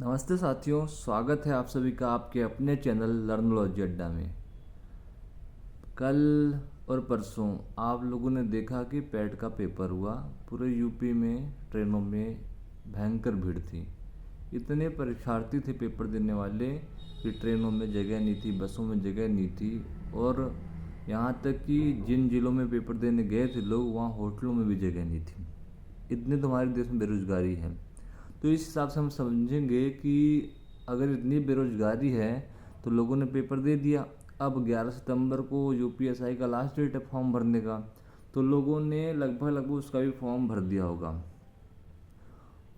नमस्ते साथियों, स्वागत है आप सभी का आपके अपने चैनल लर्नोलॉजी अड्डा में। कल और परसों आप लोगों ने देखा कि पैट का पेपर हुआ। पूरे यूपी में ट्रेनों में भयंकर भीड़ थी। इतने परीक्षार्थी थे पेपर देने वाले कि ट्रेनों में जगह नहीं थी, बसों में जगह नहीं थी, और यहाँ तक कि जिन जिलों में पेपर देने गए थे लोग, वहाँ होटलों में भी जगह नहीं थी। इतने तो हमारे देश में बेरोजगारी है। तो इस हिसाब से हम समझेंगे कि अगर इतनी बेरोजगारी है तो लोगों ने पेपर दे दिया। अब 11 सितंबर को यूपीएसआई का लास्ट डेट है फॉर्म भरने का, तो लोगों ने लगभग उसका भी फॉर्म भर दिया होगा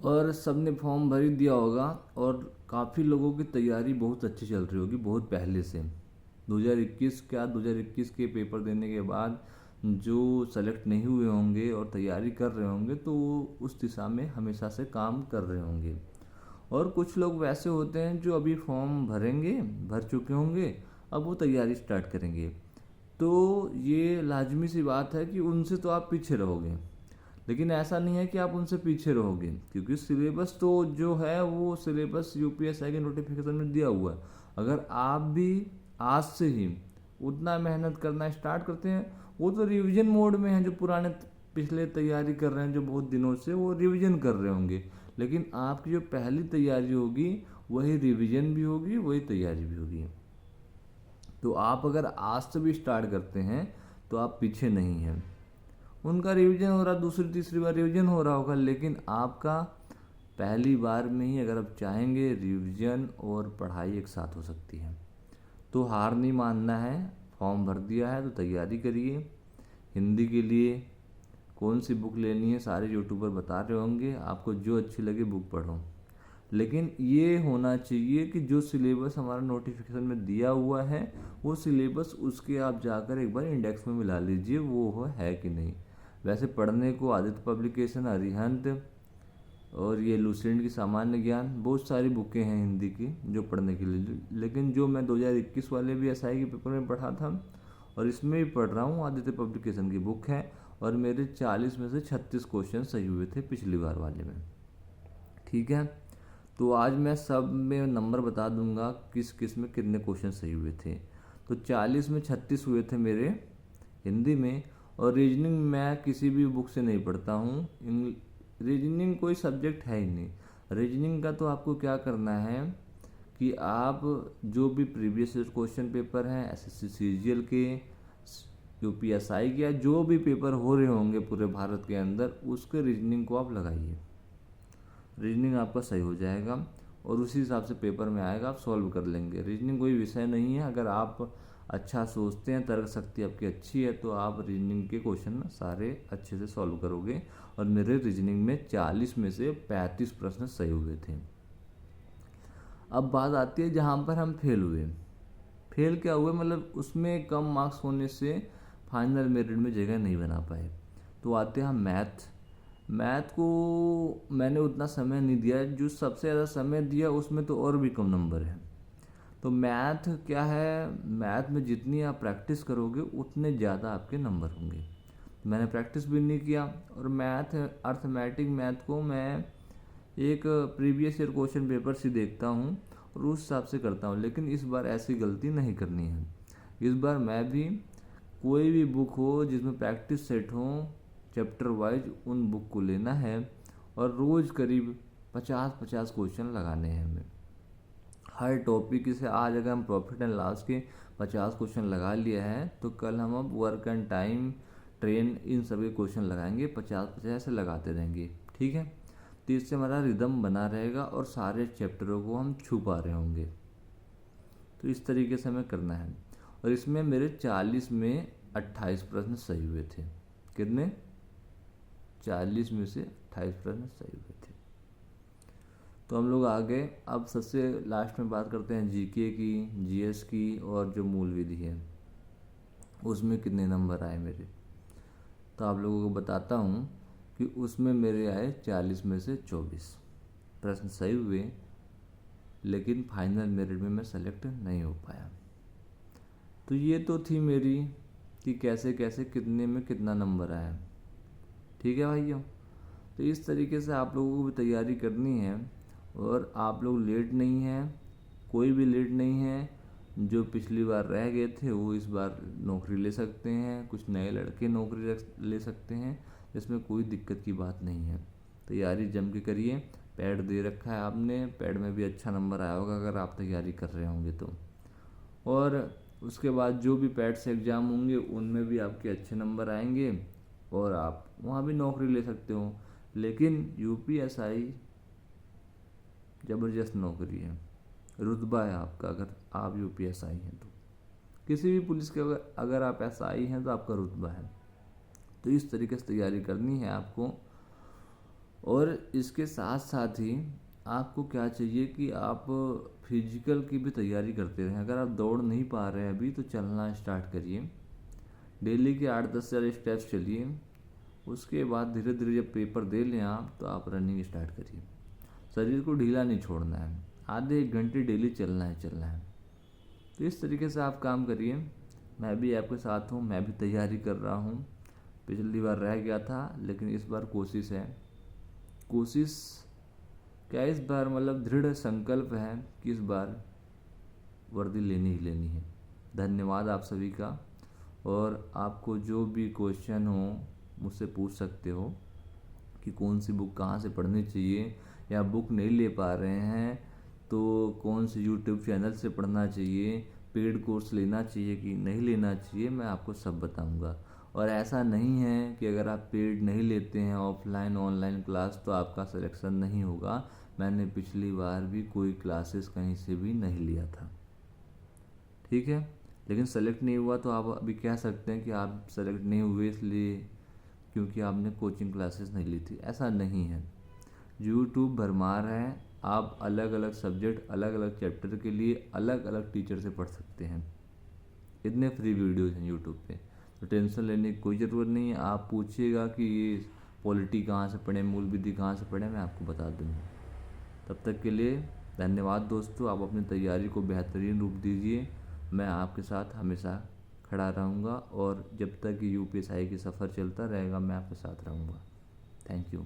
और सब ने फॉर्म भर ही दिया होगा। और काफ़ी लोगों की तैयारी बहुत अच्छी चल रही होगी, बहुत पहले से। 2021 के पेपर देने के बाद जो सेलेक्ट नहीं हुए होंगे और तैयारी कर रहे होंगे तो वो उस दिशा में हमेशा से काम कर रहे होंगे। और कुछ लोग वैसे होते हैं जो अभी फॉर्म भर चुके होंगे, अब वो तैयारी स्टार्ट करेंगे। तो ये लाजमी सी बात है कि उनसे तो आप पीछे रहोगे, लेकिन ऐसा नहीं है कि आप उनसे पीछे रहोगे, क्योंकि सिलेबस तो जो है वो सिलेबस यूपीएसआई के नोटिफिकेशन में दिया हुआ है। अगर आप भी आज से ही उतना मेहनत करना स्टार्ट करते हैं, वो तो रिवीजन मोड में है, जो पुराने पिछले तैयारी कर रहे हैं जो बहुत दिनों से, वो रिवीजन कर रहे होंगे। लेकिन आपकी जो पहली तैयारी होगी वही रिवीजन भी होगी, वही तैयारी भी होगी। तो आप अगर आज से भी स्टार्ट करते हैं तो आप पीछे नहीं हैं। उनका रिवीजन हो रहा, दूसरी तीसरी बार रिवीजन हो रहा होगा, लेकिन आपका पहली बार में ही अगर आप चाहेंगे, रिवीजन और पढ़ाई एक साथ हो सकती है। तो हार नहीं मानना है। फॉर्म भर दिया है तो तैयारी करिए। हिंदी के लिए कौन सी बुक लेनी है सारे यूट्यूबर बता रहे होंगे, आपको जो अच्छी लगे बुक पढ़ो। लेकिन ये होना चाहिए कि जो सिलेबस हमारा नोटिफिकेशन में दिया हुआ है वो सिलेबस उसके आप जाकर एक बार इंडेक्स में मिला लीजिए, वो है कि नहीं। वैसे पढ़ने को आदित्य पब्लिकेशन, अरिहंत और ये लुसेंट की सामान्य ज्ञान, बहुत सारी बुकें हैं हिंदी की जो पढ़ने के लिए। लेकिन जो मैं 2021 वाले भी एसआई के पेपर में पढ़ा था और इसमें भी पढ़ रहा हूँ, आदित्य पब्लिकेशन की बुक है, और मेरे 40 में से 36 क्वेश्चन सही हुए थे पिछली बार वाले में। ठीक है, तो आज मैं सब में नंबर बता दूंगा किस किस में कितने क्वेश्चन सही हुए थे। तो 40 में 36 हुए थे मेरे हिंदी में। और रीजनिंग मैं किसी भी बुक से नहीं पढ़ता हूँ, रीजनिंग कोई सब्जेक्ट है ही नहीं। रीजनिंग का तो आपको क्या करना है कि आप जो भी प्रीवियस क्वेश्चन पेपर हैं एसएससी सीजीएल के, यूपीएसआई के, या जो भी पेपर हो रहे होंगे पूरे भारत के अंदर, उसके रीजनिंग को आप लगाइए। रीजनिंग आपका सही हो जाएगा और उसी हिसाब से पेपर में आएगा, आप सॉल्व कर लेंगे। रीजनिंग कोई विषय नहीं है। अगर आप अच्छा सोचते हैं, तर्क शक्ति आपकी अच्छी है, तो आप रीजनिंग के क्वेश्चन सारे अच्छे से सॉल्व करोगे। और मेरे रीजनिंग में 40 में से 35 प्रश्न सही हुए थे। अब बात आती है जहाँ पर हम फेल हुए। फेल क्या हुए, मतलब उसमें कम मार्क्स होने से फाइनल मेरिट में जगह नहीं बना पाए। तो आते हैं हम मैथ को मैंने उतना समय नहीं दिया, जो सबसे ज़्यादा समय दिया उसमें तो और भी कम नंबर है। तो मैथ क्या है, मैथ में जितनी आप प्रैक्टिस करोगे उतने ज़्यादा आपके नंबर होंगे। मैंने प्रैक्टिस भी नहीं किया, और अर्थमेटिक मैथ को मैं एक प्रीवियस ईयर क्वेश्चन पेपर से देखता हूँ और उस हिसाब से करता हूँ। लेकिन इस बार ऐसी गलती नहीं करनी है। इस बार मैं भी कोई भी बुक हो जिसमें प्रैक्टिस सेट हो, चैप्टर वाइज उन बुक को लेना है और रोज़ करीब 50-50 क्वेश्चन लगाने हैं हमें हर टॉपिक से। आज अगर हम प्रॉफिट एंड लॉस के 50 क्वेश्चन लगा लिया है, तो कल हम अब वर्क एंड टाइम, ट्रेन, इन सभी क्वेश्चन लगाएंगे, 50-50 से लगाते रहेंगे। ठीक है, तो इससे हमारा रिदम बना रहेगा और सारे चैप्टरों को हम छू पा रहे होंगे। तो इस तरीके से हमें करना है। और इसमें मेरे 40 में 28 प्रश्न सही हुए थे। कितने? 40 में से 28 प्रश्न सही हुए थे। तो हम लोग आगे अब सबसे लास्ट में बात करते हैं जीके की, जीएस की, और जो मूल विधि है उसमें कितने नंबर आए मेरे। तो आप लोगों को बताता हूँ कि उसमें मेरे आए 40 में से 24 प्रश्न सही हुए, लेकिन फाइनल मेरिट में मैं सेलेक्ट नहीं हो पाया। तो ये तो थी मेरी कि कैसे कैसे कितने में कितना नंबर आया। ठीक है भाइयों, तो इस तरीके से आप लोगों को भी तैयारी करनी है। और आप लोग लेट नहीं हैं, कोई भी लेट नहीं है। जो पिछली बार रह गए थे वो इस बार नौकरी ले सकते हैं, कुछ नए लड़के नौकरी ले सकते हैं, इसमें कोई दिक्कत की बात नहीं है। तैयारी जम के करिए। पैड दे रखा है आपने, पैड में भी अच्छा नंबर आया होगा अगर आप तैयारी कर रहे होंगे तो। और उसके बाद जो भी पैड से एग्ज़ाम होंगे उनमें भी आपके अच्छे नंबर आएंगे और आप वहाँ भी नौकरी ले सकते हो। लेकिन यूपीएसआई ज़बरदस्त नौकरी है, रुतबा है आपका। अगर आप यूपीएसआई हैं तो किसी भी पुलिस के अगर आप एसआई हैं तो आपका रुतबा है। तो इस तरीके से तैयारी करनी है आपको। और इसके साथ साथ ही आपको क्या चाहिए कि आप फिजिकल की भी तैयारी करते रहें। अगर आप दौड़ नहीं पा रहे हैं अभी तो चलना स्टार्ट करिए। डेली के 8-10 स्टेप्स चलिए। उसके बाद धीरे धीरे जब पेपर दे लें आप तो आप रनिंग स्टार्ट करिए। शरीर को ढीला नहीं छोड़ना है, आधे 1 घंटे डेली चलना है। तो इस तरीके से आप काम करिए। मैं भी आपके साथ हूँ, मैं भी तैयारी कर रहा हूँ। पिछली बार रह गया था लेकिन इस बार कोशिश है। कोशिश क्या, इस बार मतलब दृढ़ संकल्प है कि इस बार वर्दी लेनी ही लेनी है। धन्यवाद आप सभी का। और आपको जो भी क्वेश्चन हो मुझसे पूछ सकते हो कि कौन सी बुक कहाँ से पढ़नी चाहिए, या बुक नहीं ले पा रहे हैं तो कौन से यूट्यूब चैनल से पढ़ना चाहिए, पेड कोर्स लेना चाहिए कि नहीं लेना चाहिए, मैं आपको सब बताऊंगा। और ऐसा नहीं है कि अगर आप पेड नहीं लेते हैं ऑफलाइन ऑनलाइन क्लास तो आपका सिलेक्शन नहीं होगा। मैंने पिछली बार भी कोई क्लासेस कहीं से भी नहीं लिया था, ठीक है। लेकिन सेलेक्ट नहीं हुआ तो आप अभी कह सकते हैं कि आप सेलेक्ट नहीं हुए इसलिए क्योंकि आपने कोचिंग क्लासेस नहीं ली थी। ऐसा नहीं है, यूट्यूब भरमार है। आप अलग अलग सब्जेक्ट अलग अलग चैप्टर के लिए अलग अलग टीचर से पढ़ सकते हैं। इतने फ्री वीडियोज़ हैं यूट्यूब पे, तो टेंशन लेने की कोई ज़रूरत नहीं है। आप पूछिएगा कि ये पॉलिटी कहाँ से पढ़ें, मूल विधि कहाँ से पढ़ें, मैं आपको बता दूँगा। तब तक के लिए धन्यवाद दोस्तों। आप अपनी तैयारी को बेहतरीन रूप दीजिए। मैं आपके साथ हमेशा खड़ा रहूँगा और जब तक यूपीएसआई की सफ़र चलता रहेगा मैं आपके साथ रहूँगा। Thank you.